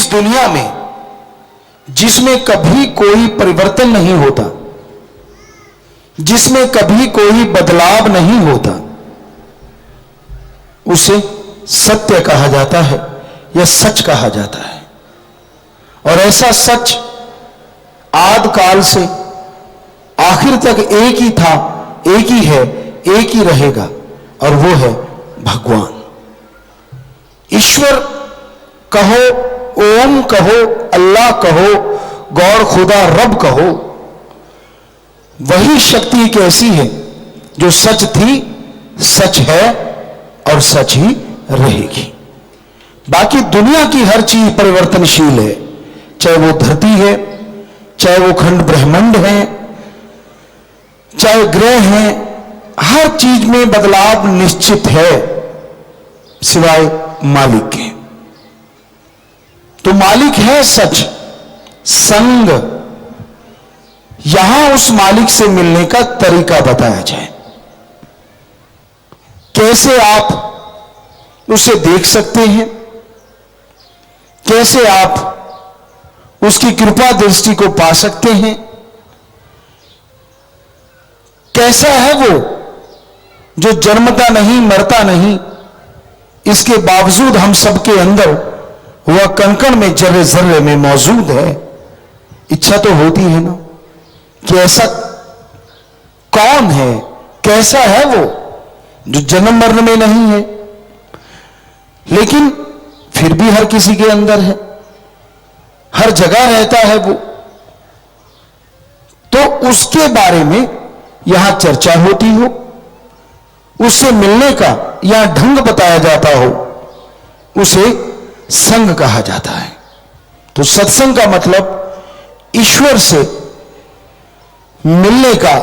दुनिया में जिसमें कभी कोई परिवर्तन नहीं होता, जिसमें कभी कोई बदलाव नहीं होता, उसे सत्य कहा जाता है या सच कहा जाता है। और ऐसा सच आदि काल से आखिर तक एक ही था, एक ही है, एक ही रहेगा, और वो है भगवान। ईश्वर कहो, ओम कहो, अल्लाह कहो, गौर खुदा रब कहो, वही शक्ति एक ऐसी है जो सच थी, सच है और सच ही रहेगी। बाकी दुनिया की हर चीज परिवर्तनशील है, चाहे वो धरती है, चाहे वो खंड ब्रह्मांड है, चाहे ग्रह हैं, हर चीज में बदलाव निश्चित है सिवाय मालिक के। तो मालिक है सच, संग। यहां उस मालिक से मिलने का तरीका बताया जाए, कैसे आप उसे देख सकते हैं, कैसे आप उसकी कृपा दृष्टि को पा सकते हैं, कैसा है वो जो जन्मता नहीं, मरता नहीं, इसके बावजूद हम सबके अंदर वह कण-कण में, जर्रे जर्रे में मौजूद है। इच्छा तो होती है ना कि ऐसा कौन है, कैसा है वो जो जन्म मरण में नहीं है, लेकिन फिर भी हर किसी के अंदर है, हर जगह रहता है वो। तो उसके बारे में यहां चर्चा होती हो, उससे मिलने का यहां ढंग बताया जाता हो, उसे संग कहा जाता है। तो सत्संग का मतलब ईश्वर से मिलने का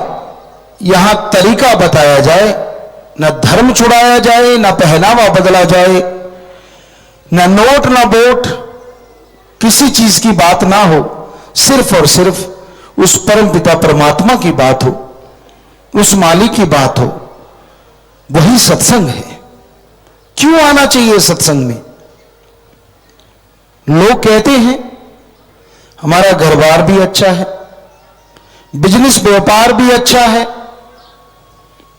यहां तरीका बताया जाए, ना धर्म छुड़ाया जाए, ना पहनावा बदला जाए, ना नोट ना वोट, किसी चीज की बात ना हो, सिर्फ और सिर्फ उस परम पिता परमात्मा की बात हो, उस मालिक की बात हो। वही सत्संग है। क्यों आना चाहिए सत्संग में? लोग कहते हैं हमारा घर बार भी अच्छा है, बिजनेस व्यापार भी अच्छा है,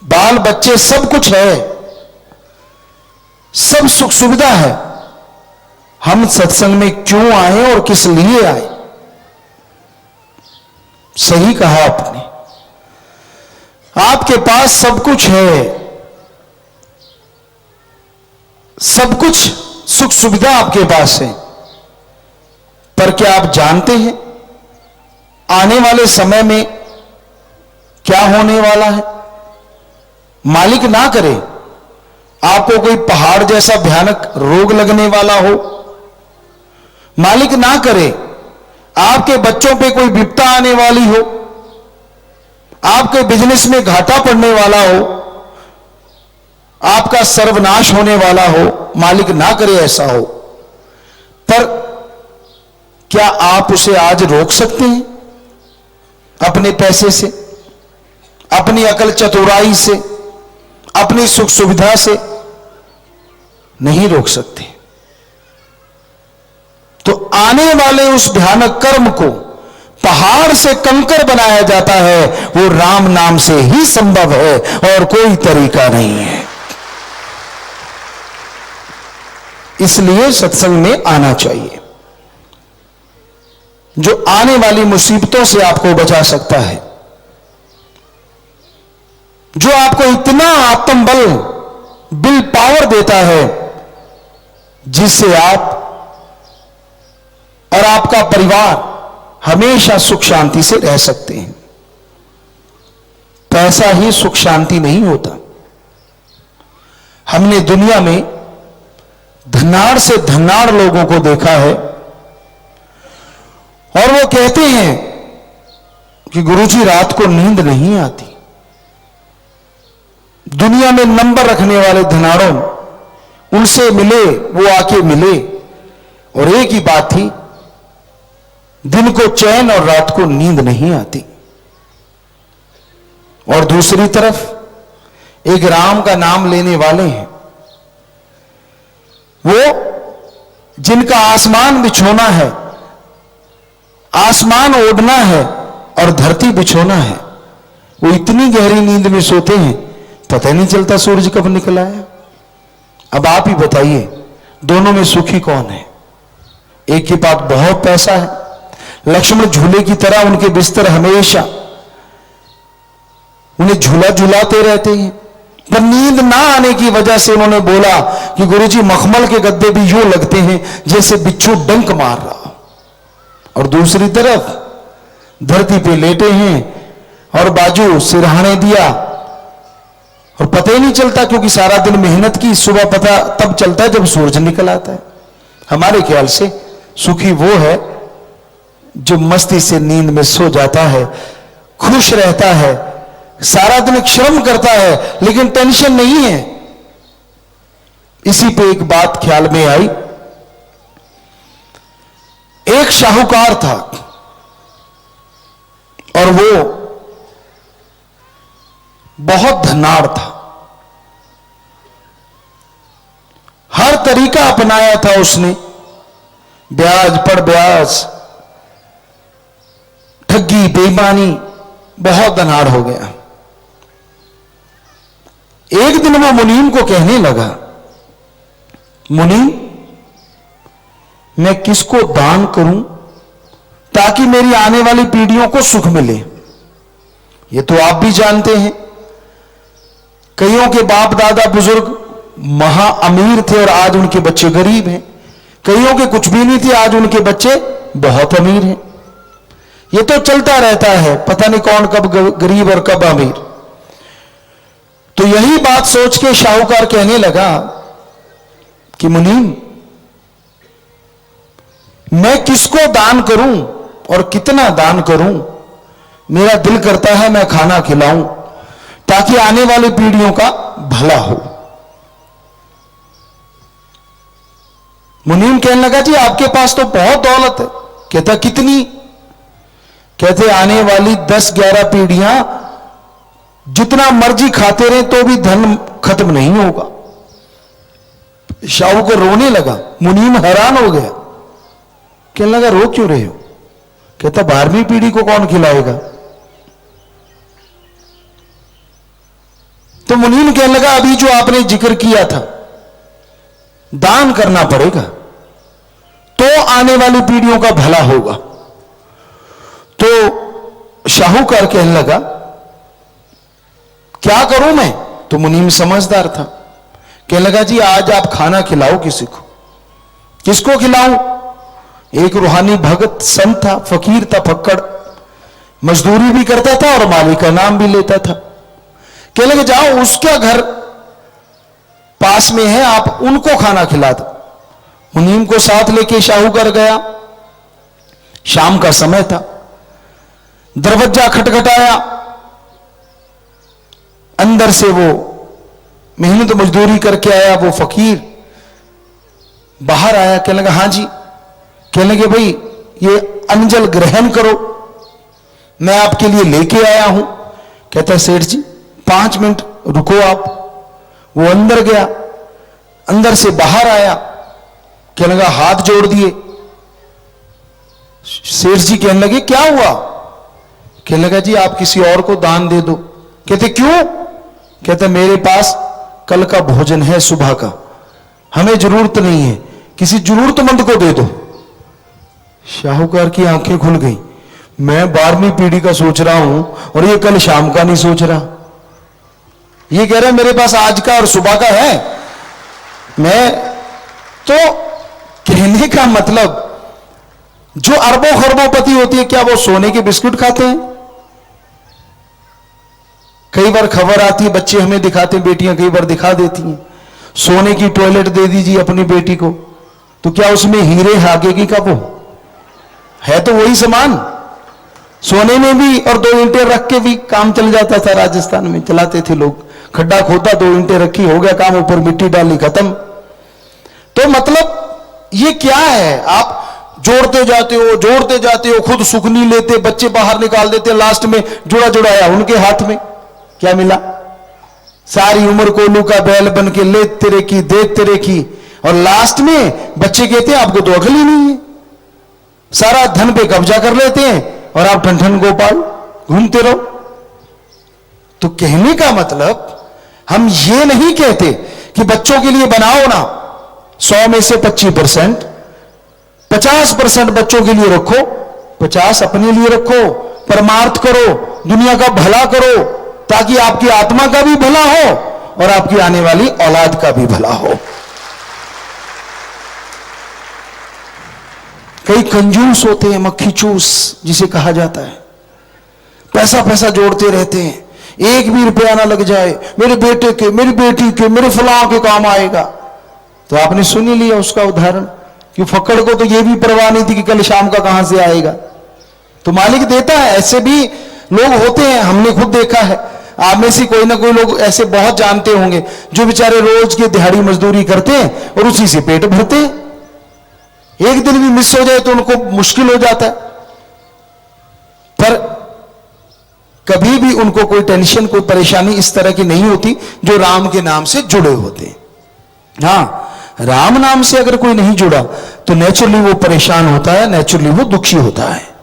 बाल बच्चे सब कुछ है, सब सुख सुविधा है, हम सत्संग में क्यों आए और किस लिए आए? सही कहा आपने, आपके पास सब कुछ है, सब कुछ सुख सुविधा आपके पास है, पर क्या आप जानते हैं आने वाले समय में क्या होने वाला है? मालिक ना करे आपको कोई पहाड़ जैसा भयानक रोग लगने वाला हो, मालिक ना करे आपके बच्चों पे कोई विपदा आने वाली हो, आपके बिजनेस में घाटा पड़ने वाला हो, आपका सर्वनाश होने वाला हो, मालिक ना करे ऐसा हो, पर क्या आप उसे आज रोक सकते हैं? अपने पैसे से, अपनी अकल चतुराई से, अपनी सुख सुविधा से नहीं रोक सकते। तो आने वाले उस भयानक कर्म को पहाड़ से कंकर बनाया जाता है, वो राम नाम से ही संभव है और कोई तरीका नहीं है। इसलिए सत्संग में आना चाहिए, जो आने वाली मुसीबतों से आपको बचा सकता है, जो आपको इतना आत्मबल, विल पावर देता है, जिससे आप और आपका परिवार हमेशा सुख शांति से रह सकते हैं। पैसा ही सुख शांति नहीं होता। हमने दुनिया में धनाढ़ से धनाढ़ लोगों को देखा है, और वो कहते हैं कि गुरुजी रात को नींद नहीं आती। दुनिया में नंबर रखने वाले धनाढ़ों, उनसे मिले, वो आके मिले, और एक ही बात थी, दिन को चैन और रात को नींद नहीं आती। और दूसरी तरफ एक राम का नाम लेने वाले हैं, वो जिनका आसमान बिछोना है, आसमान ओढ़ना है और धरती बिछोना है, वो इतनी गहरी नींद में सोते हैं पता ही नहीं चलता सूरज कब निकला है। अब आप ही बताइए दोनों में सुखी कौन है? एक के पास बहुत पैसा है, लक्ष्मण झूले की तरह उनके बिस्तर हमेशा उन्हें झूला झुलाते रहते हैं, पर नींद ना आने की वजह से उन्होंने बोला कि गुरुजी मखमल के गद्दे भी यूं लगते हैं जैसे बिच्छू डंक मार रहा। और दूसरी तरफ धरती पे लेटे हैं और बाजू सिरहाने दिया और पता ही नहीं चलता, क्योंकि सारा दिन मेहनत की, सुबह पता तब चलता है जब सूरज निकल आता है। हमारे ख्याल से सुखी वो है जो मस्ती से नींद में सो जाता है, खुश रहता है, सारा दिन श्रम करता है लेकिन टेंशन नहीं है। इसी पे एक बात ख्याल में आई। एक शाहूकार था और वो बहुत धनाढ़ था, हर तरीका अपनाया था उसने, ब्याज पर ब्याज, ठगी, बेईमानी, बहुत धनाढ़ हो गया। एक दिन वो मुनीम को कहने लगा, मुनीम मैं किसको दान करूं ताकि मेरी आने वाली पीढ़ियों को सुख मिले? ये तो आप भी जानते हैं, कईयों के बाप दादा बुजुर्ग महा अमीर थे और आज उनके बच्चे गरीब हैं, कईयों के कुछ भी नहीं थे, आज उनके बच्चे बहुत अमीर हैं। ये तो चलता रहता है, पता नहीं कौन कब गरीब और कब अमीर। तो यही बात सोच के शाहूकार कहने लगा कि मुनीम मैं किसको दान करूं और कितना दान करूं? मेरा दिल करता है मैं खाना खिलाऊं ताकि आने वाली पीढ़ियों का भला हो। मुनीम कहने लगा जी आपके पास तो बहुत दौलत है। कहता कितनी? कहते आने वाली 10-11 पीढ़ियां जितना मर्जी खाते रहे तो भी धन खत्म नहीं होगा। शाहू को रोने लगा, मुनीम हैरान हो गया, कहने लगा रो क्यों रहे हो? कहता 12वीं पीढ़ी को कौन खिलाएगा? तो मुनीम कहने लगा अभी जो आपने जिक्र किया था दान करना पड़ेगा तो आने वाली पीढ़ियों का भला होगा। तो शाहूकार कहने लगा क्या करूं मैं? तो मुनीम समझदार था, कहने लगा जी आज आप खाना खिलाओ किसी को। किसको खिलाऊं? एक रूहानी भगत संत था, फकीर था, फक्कड़, मजदूरी भी करता था और मालिक का नाम भी लेता था। कहने लगे जाओ उसका घर पास में है, आप उनको खाना खिला दो। मुनीम को साथ लेके शाहूकार गया। शाम का समय था, दरवाजा खटखटाया, अंदर से वो मेहनत मजदूरी करके आया वो फकीर बाहर आया। कहने लगा हाँ जी। कहने लगे भाई ये अंजल ग्रहण करो, मैं आपके लिए लेके आया हूं। कहता है सेठ जी 5 मिनट रुको आप। वो अंदर गया, अंदर से बाहर आया, कहने लगा हाथ जोड़ दिए। सेठ जी कहने लगे क्या हुआ? कहने लगा जी आप किसी और को दान दे दो। कहते क्यों? कहते मेरे पास कल का भोजन है सुबह का, हमें जरूरत नहीं है, किसी जरूरतमंद को दे दो। शाहूकार की आंखें खुल गई, मैं 12वीं पीढ़ी का सोच रहा हूं और ये कल शाम का नहीं सोच रहा। ये कह रहा है मेरे पास आज का और सुबह का है। मैं तो कहने का मतलब जो अरबों खरबों होती है क्या वो सोने के बिस्कुट खाते हैं? कई बार खबर आती है, बच्चे हमें दिखाते हैं, बेटियां कई बार दिखा देती हैं, सोने की टॉयलेट दे दीजिए अपनी बेटी को, तो क्या उसमें हीरे हागेगी का? वो है तो वही सामान, सोने में भी और 2 ईंटें रख के भी काम चल जाता था। राजस्थान में चलाते थे लोग, खड्डा खोदा, 2 ईंटें रखी, हो गया काम, ऊपर मिट्टी डाली, खत्म। तो मतलब ये क्या है? आप जोड़ते जाते हो, खुद सुख नहीं लेते, बच्चे बाहर निकाल देते, लास्ट में जुड़ा जुड़ाया उनके हाथ में क्या मिला? सारी उम्र कोलू का बैल बन के ले तेरे की देख तेरे की, और लास्ट में बच्चे कहते हैं आपको तो अकल ही नहीं है, सारा धन पे कब्जा कर लेते हैं और आप ठन गोपाल घूमते रहो। तो कहने का मतलब हम ये नहीं कहते कि बच्चों के लिए बनाओ ना 100 में से 25%, 50% बच्चों के लिए रखो, 50 अपने लिए रखो, परमार्थ करो, दुनिया का भला करो, ताकि आपकी आत्मा का भी भला हो और आपकी आने वाली औलाद का भी भला हो। कई कंजूस होते हैं, मक्खी चूस जिसे कहा जाता है, पैसा पैसा जोड़ते रहते हैं, एक भी रुपया ना लग जाए मेरे बेटे के, मेरी बेटी के, मेरे फलां के काम आएगा। तो आपने सुन ही लिया उसका उदाहरण कि फक्कड़ को तो यह भी परवाह नहीं थी कि कल शाम का कहां से आएगा, तो मालिक देता है। ऐसे भी लोग होते हैं, हमने खुद देखा है। आप में से कोई ना कोई लोग ऐसे बहुत जानते होंगे जो बेचारे रोज की दिहाड़ी मजदूरी करते हैं और उसी से पेट भरते हैं। एक दिन भी मिस हो जाए तो उनको मुश्किल हो जाता है, पर कभी भी उनको कोई टेंशन, कोई परेशानी इस तरह की नहीं होती जो राम के नाम से जुड़े होते हैं। हां, राम नाम से अगर कोई नहीं जुड़ा तो नेचुरली वो परेशान होता है, नेचुरली वो दुखी होता है।